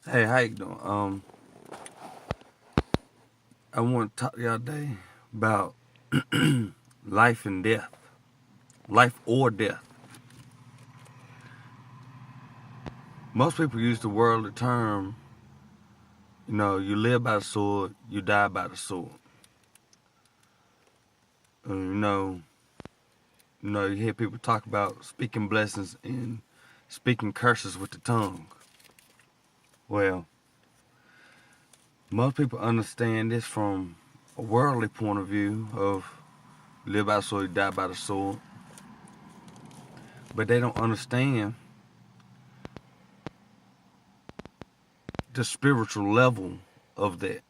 Hey, how you doing? I want to talk to y'all today about life and death, life or death. Most people use the worldly term, you live by the sword, you die by the sword. Uh, you know, you hear people talk about speaking blessings and speaking curses with the tongue. Well, most people understand this from a worldly point of view of live by the sword, you die by the sword, but they don't understand the spiritual level of that.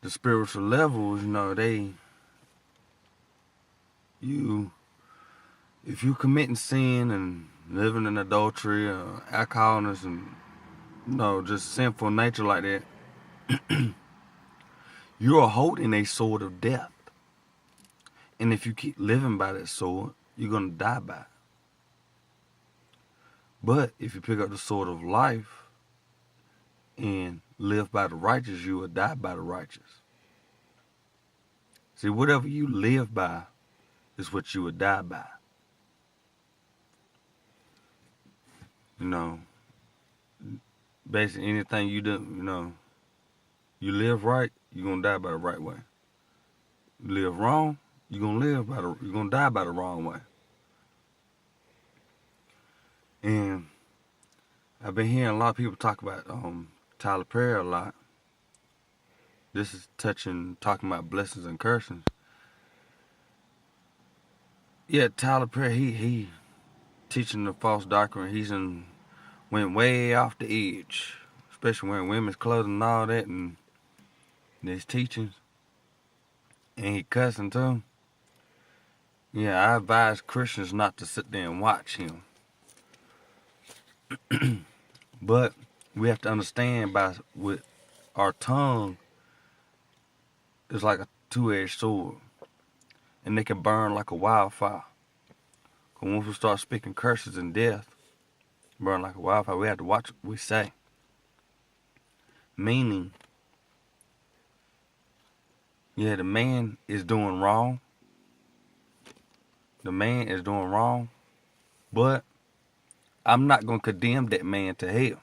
The spiritual levels, you, if you committing sin and living in adultery, alcoholism, and just sinful nature like that, you are holding a sword of death. And if you keep living by that sword, you're gonna die by it. But if you pick up the sword of life and live by the righteous, you will die by the righteous. See, whatever you live by is what you will die by. You know, basically anything you do, you live right, you're gonna die by the right way. You live wrong, you're gonna die by the wrong way. And I've been hearing a lot of people talk about Tyler Perry a lot. This is talking about blessings and cursings. Yeah, Tyler Perry, he teaching the false doctrine. Went way off the edge, especially wearing women's clothing and all that, and his teachings. And he cussing too. Yeah, I advise Christians not to sit there and watch him. But we have to understand with our tongue is like a two-edged sword, and they can burn like a wildfire. Cause once we start speaking curses and death, burn like a wildfire, we have to watch what we say. Meaning, yeah, the man is doing wrong. The man is doing wrong, but I'm not gonna condemn that man to hell.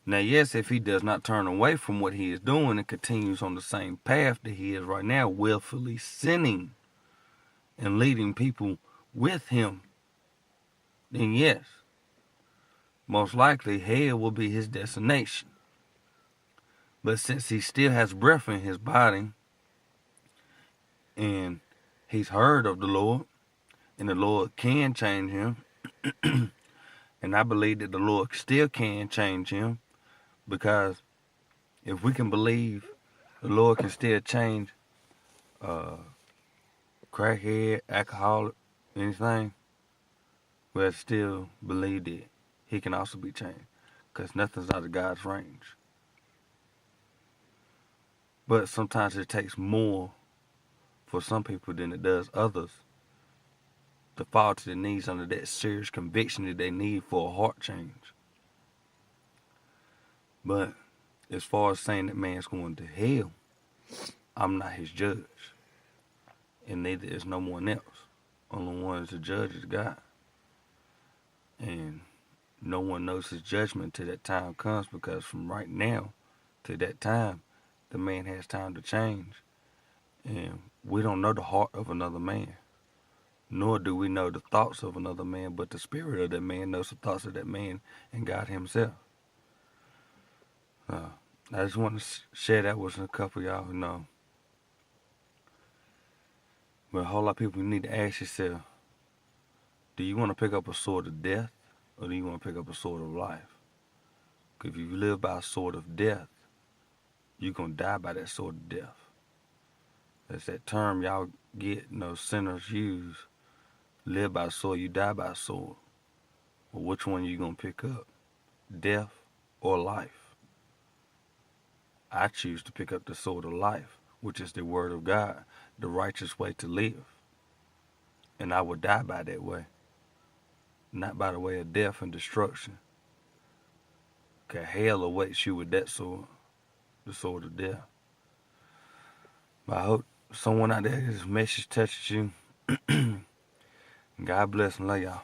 Now, yes, if he does not turn away from what he is doing and continues on the same path that he is right now, willfully sinning and leading people with him, then yes, most likely hell will be his destination. But since he still has breath in his body and he's heard of the Lord and the Lord can change him, and I believe that the Lord still can change him, because if we can believe the Lord can still change crackhead, alcoholic, anything, we still believe that he can also be changed, because nothing's out of God's range. But sometimes it takes more for some people than it does others to fall to their knees under that serious conviction that they need for a heart change. But as far as saying that man's going to hell, I'm not his judge. And neither is no one else. Only one is the judge is God. And no one knows his judgment till that time comes, because from right now to that time, the man has time to change. And we don't know the heart of another man, nor do we know the thoughts of another man, but the spirit of that man knows the thoughts of that man and God himself. I just want to share that with a couple of y'all who know. But a whole lot of people need to ask yourself, do you want to pick up a sword of death, or do you want to pick up a sword of life? Because if you live by a sword of death, you're going to die by that sword of death. That's that term y'all get, sinners use. Live by a sword, you die by a sword. Well, which one are you going to pick up? Death or life? I choose to pick up the sword of life, which is the word of God, the righteous way to live. And I will die by that way, not by the way of death and destruction. 'Cause hell awaits you with that sword, the sword of death. But I hope someone out there, this message touches you. God bless and love y'all.